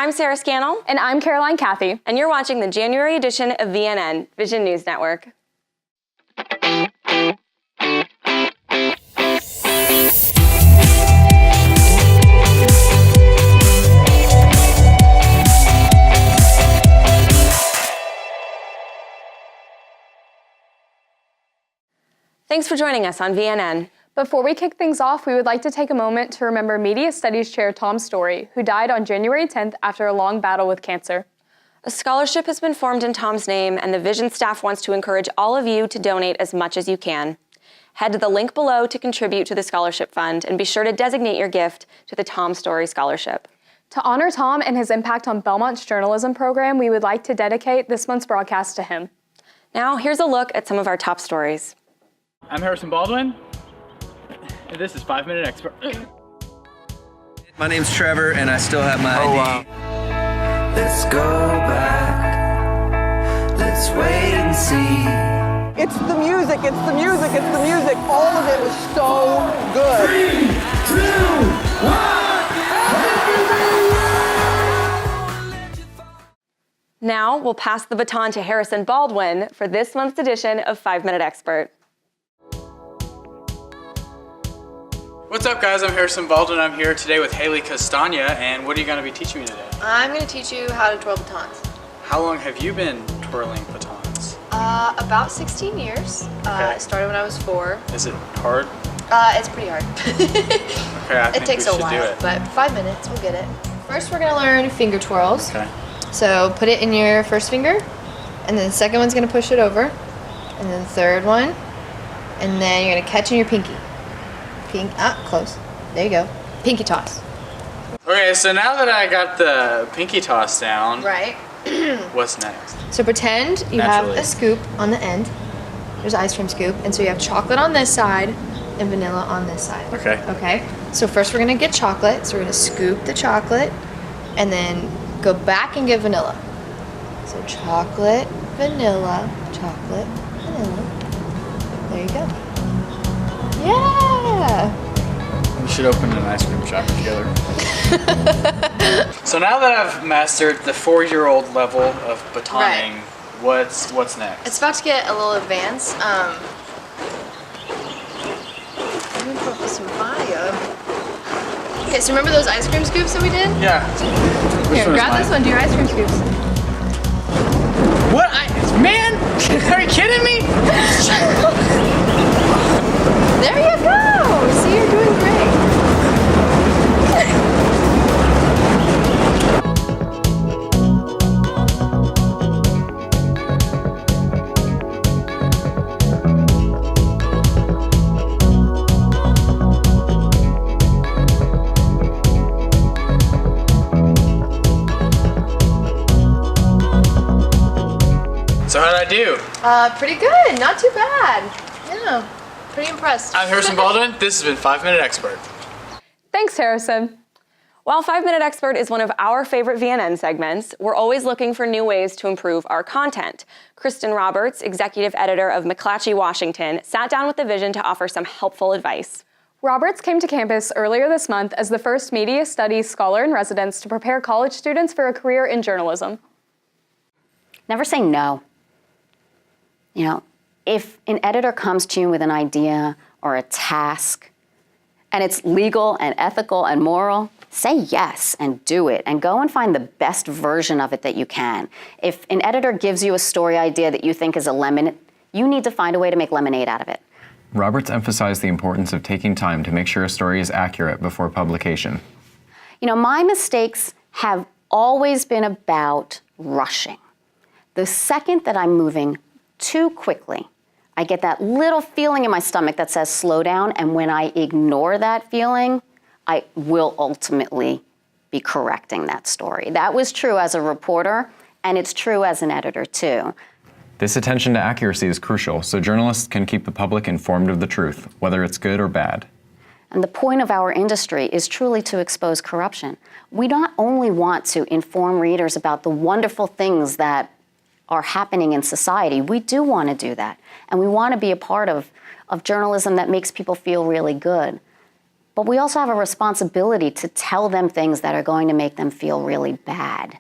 I'm Sarah Scannell. And I'm Caroline Cathy. And you're watching the January edition of VNN, Vision News Network. Thanks for joining us on VNN. Before we kick things off, we would like to take a moment to remember Media Studies Chair Tom Story, who died on January 10th after a long battle with cancer. A scholarship has been formed in Tom's name, and the Vision staff wants to encourage all of you to donate as much as you can. Head to the link below to contribute to the scholarship fund, and be sure to designate your gift to the Tom Story Scholarship. To honor Tom and his impact on Belmont's journalism program, we would like to dedicate this month's broadcast to him. Now, here's a look at some of our top stories. I'm Harrison Baldwin, and this is 5 Minute Expert. My name's Trevor, and I still have my ID. Let's go back. Let's wait and see. It's the music, it's the music, it's the music. All of it was so good. 3, 2, 1. Now, we'll pass the baton to Harrison Baldwin for this month's edition of 5 Minute Expert. What's up, guys? I'm Harrison Baldwin. I'm here today with Haley Castagna, and what are you going to be teaching me today? I'm going to teach you how to twirl batons. How long have you been twirling batons? About 16 years. I started when I was 4. Is it hard? It's pretty hard. Okay, I think it takes we a should do while, it. but 5 minutes, we'll get it. First, we're going to learn finger twirls. Okay. So put it in your first finger, and then the second one's going to push it over, and then the third one, and then you're going to catch in your pinky. Close. There you go. Pinky toss. Okay, so now that I got the pinky toss down, Right. what's next? So pretend you have a scoop on the end. There's an ice cream scoop, and so you have chocolate on this side and vanilla on this side. Okay. Okay. So first we're gonna get chocolate. So we're gonna scoop the chocolate, and then go back and get vanilla. So chocolate, vanilla, chocolate, vanilla. There you go. Yeah. We should open an ice cream shop together. So now that I've mastered the 4-year-old level of batoning, what's next? It's about to get a little advanced. I'm gonna put some fire. Okay, so remember those ice cream scoops that we did? Yeah. Here, grab this one. Do your ice cream scoops. What? Man? Are you kidding me? There you go. See, you're doing great. So how'd I do? Pretty good. Not too bad. Yeah. Pretty impressed. I'm Harrison Baldwin. This has been 5 Minute Expert. Thanks, Harrison. While 5 Minute Expert is one of our favorite VNN segments, we're always looking for new ways to improve our content. Kristin Roberts, executive editor of McClatchy, Washington, sat down with the Vision to offer some helpful advice. Roberts came to campus earlier this month as the first Media Studies scholar in residence to prepare college students for a career in journalism. Never say no. You know, if an editor comes to you with an idea or a task, and it's legal and ethical and moral, say yes and do it, and go and find the best version of it that you can. If an editor gives you a story idea that you think is a lemon, you need to find a way to make lemonade out of it. Roberts emphasized the importance of taking time to make sure a story is accurate before publication. You know, my mistakes have always been about rushing. The second that I'm moving too quickly, I get that little feeling in my stomach that says slow down, and when I ignore that feeling, I will ultimately be correcting that story. That was true as a reporter, and it's true as an editor too. This attention to accuracy is crucial so journalists can keep the public informed of the truth, whether it's good or bad. And the point of our industry is truly to expose corruption. We not only want to inform readers about the wonderful things that are happening in society, we do want to do that. And we want to be a part of journalism that makes people feel really good. But but we also have a responsibility to tell them things that are going to make them feel really bad.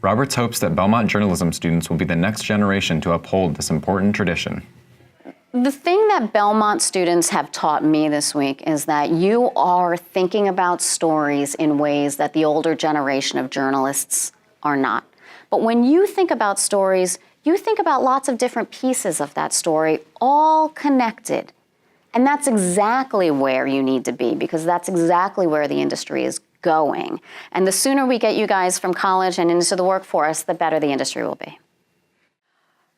Roberts hopes that Belmont journalism students will be the next generation to uphold this important tradition. The thing that Belmont students have taught me this week is that you are thinking about stories in ways that the older generation of journalists are not. But when you think about stories, you think about lots of different pieces of that story, all connected. And that's exactly where you need to be, because that's exactly where the industry is going. And the sooner we get you guys from college and into the workforce, the better the industry will be.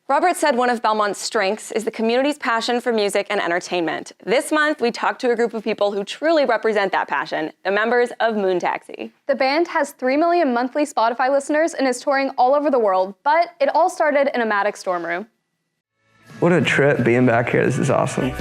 Robert said one of Belmont's strengths is the community's passion for music and entertainment. This month, we talked to a group of people who truly represent that passion, the members of Moon Taxi. The band has 3 million monthly Spotify listeners and is touring all over the world, but it all started in a Maddox dorm room. What a trip being back here. This is awesome.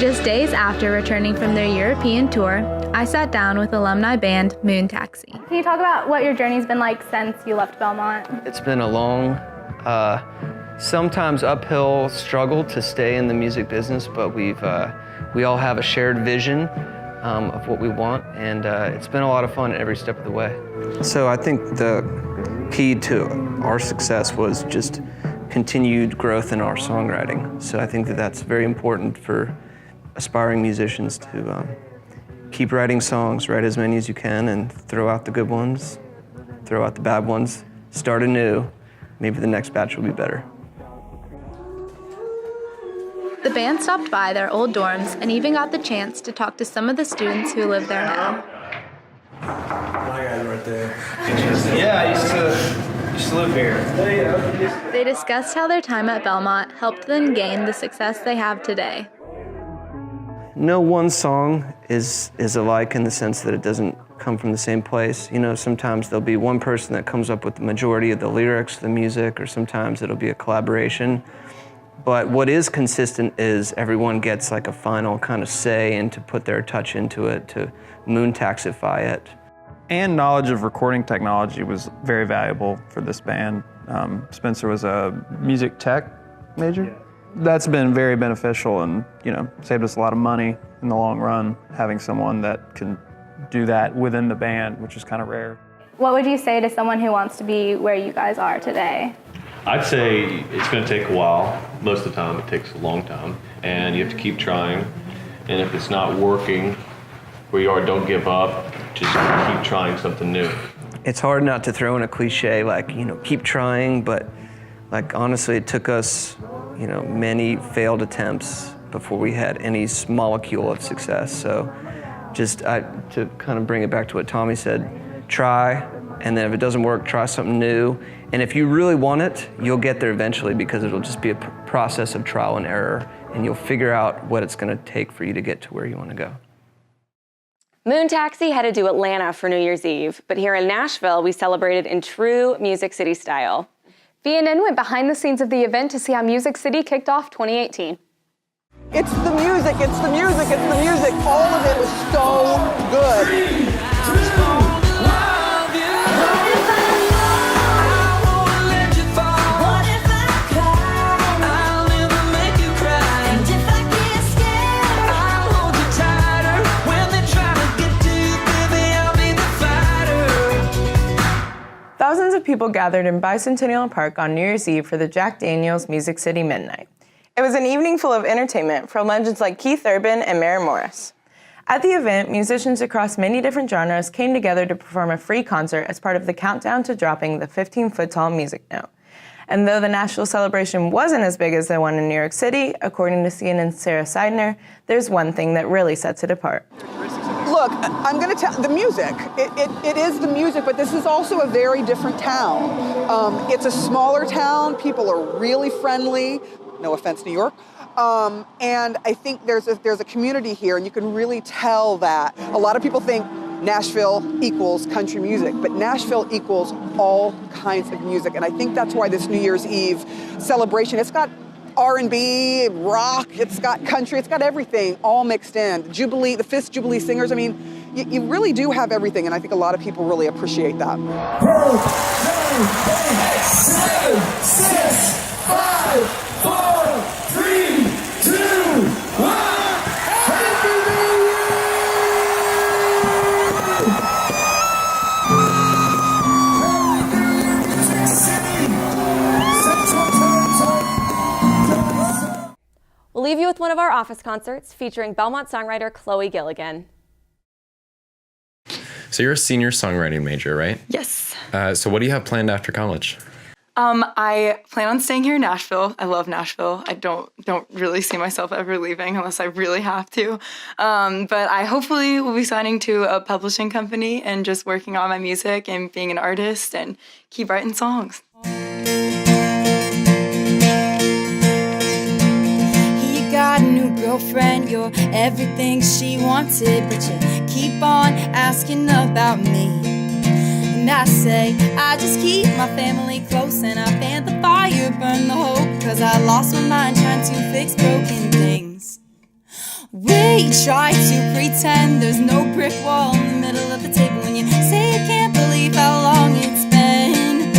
Just days after returning from their European tour, I sat down with alumni band Moon Taxi. Can you talk about what your journey's been like since you left Belmont? It's been a long, sometimes uphill struggle to stay in the music business, but we all have a shared vision of what we want, and it's been a lot of fun every step of the way. So I think the key to our success was just continued growth in our songwriting. So I think that that's very important for aspiring musicians to keep writing songs, write as many as you can, and throw out the good ones, throw out the bad ones, start anew. Maybe the next batch will be better. The band stopped by their old dorms and even got the chance to talk to some of the students who live there now. My guy's right there. Yeah, I used to live here. They discussed how their time at Belmont helped them gain the success they have today. No one song is alike in the sense that it doesn't come from the same place. You know, sometimes there'll be one person that comes up with the majority of the lyrics, the music, or sometimes it'll be a collaboration. But what is consistent is everyone gets like a final kind of say and to put their touch into it, to moon taxify it. And knowledge of recording technology was very valuable for this band. Spencer was a music tech major. Yeah. That's been very beneficial and, saved us a lot of money in the long run, having someone that can do that within the band, which is kind of rare. What would you say to someone who wants to be where you guys are today? I'd say it's going to take a while. Most of the time it takes a long time, and you have to keep trying. And if it's not working where you are, don't give up. Just keep trying something new. It's hard not to throw in a cliche like, keep trying, but honestly, it took us, many failed attempts before we had any molecule of success. So to kind of bring it back to what Tommy said, try, and then if it doesn't work, try something new. And if you really want it, you'll get there eventually, because it'll just be a process of trial and error, and you'll figure out what it's going to take for you to get to where you want to go. Moon Taxi headed to Atlanta for New Year's Eve, but here in Nashville, we celebrated in true Music City style. BNN went behind the scenes of the event to see how Music City kicked off 2018. It's the music, it's the music, it's the music. All of it was so good. Thousands of people gathered in Bicentennial Park on New Year's Eve for the Jack Daniel's Music City Midnight. It was an evening full of entertainment from legends like Keith Urban and Maren Morris. At the event, musicians across many different genres came together to perform a free concert as part of the countdown to dropping the 15-foot-tall music note. And though the Nashville celebration wasn't as big as the one in New York City, according to CNN's Sarah Seidner, there's one thing that really sets it apart. Look, I'm going to tell the music. It is the music, but this is also a very different town. It's a smaller town. People are really friendly. No offense, New York. And I think there's a community here, and you can really tell that. A lot of people think Nashville equals country music, but Nashville equals all kinds of music. And I think that's why this New Year's Eve celebration, it's got R&B, rock, it's got country, it's got everything all mixed in. Jubilee, the Fifth Jubilee Singers, I mean, you really do have everything, and I think a lot of people really appreciate that. 7, 6, 5, 4, 3, 2, 1. We'll leave you with one of our office concerts featuring Belmont songwriter Chloe Gilligan. So you're a senior songwriting major, right? Yes. So what do you have planned after college? I plan on staying here in Nashville. I love Nashville. I don't really see myself ever leaving unless I really have to. But I hopefully will be signing to a publishing company and just working on my music and being an artist and keep writing songs. You got a new girlfriend, you're everything she wanted, but you keep on asking about me. And I say, I just keep my family close and I fan the fire, burn the hope, cause I lost my mind trying to fix broken things. We try to pretend there's no brick wall in the middle of the table when you say you can't believe how long it's been.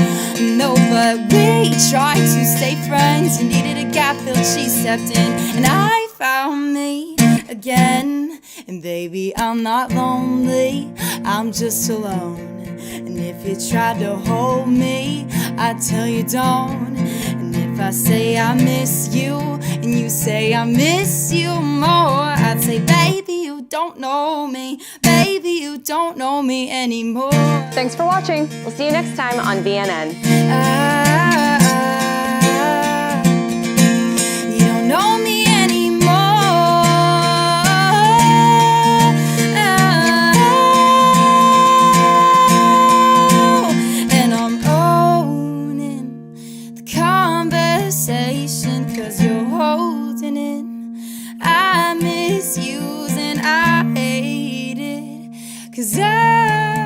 No, but we tried to stay friends. You needed a gap filled, she stepped in, and I found me again. And baby, I'm not lonely, I'm just alone. And if you tried to hold me, I'd tell you don't. And if I say I miss you, and you say I miss you more, I'd say, baby, you don't know me. Baby, you don't know me anymore. Thanks for watching. We'll see you next time on BNN. You don't know me anymore. And I'm owning the conversation, cause you're holding it. I misuse and I hate it, cause I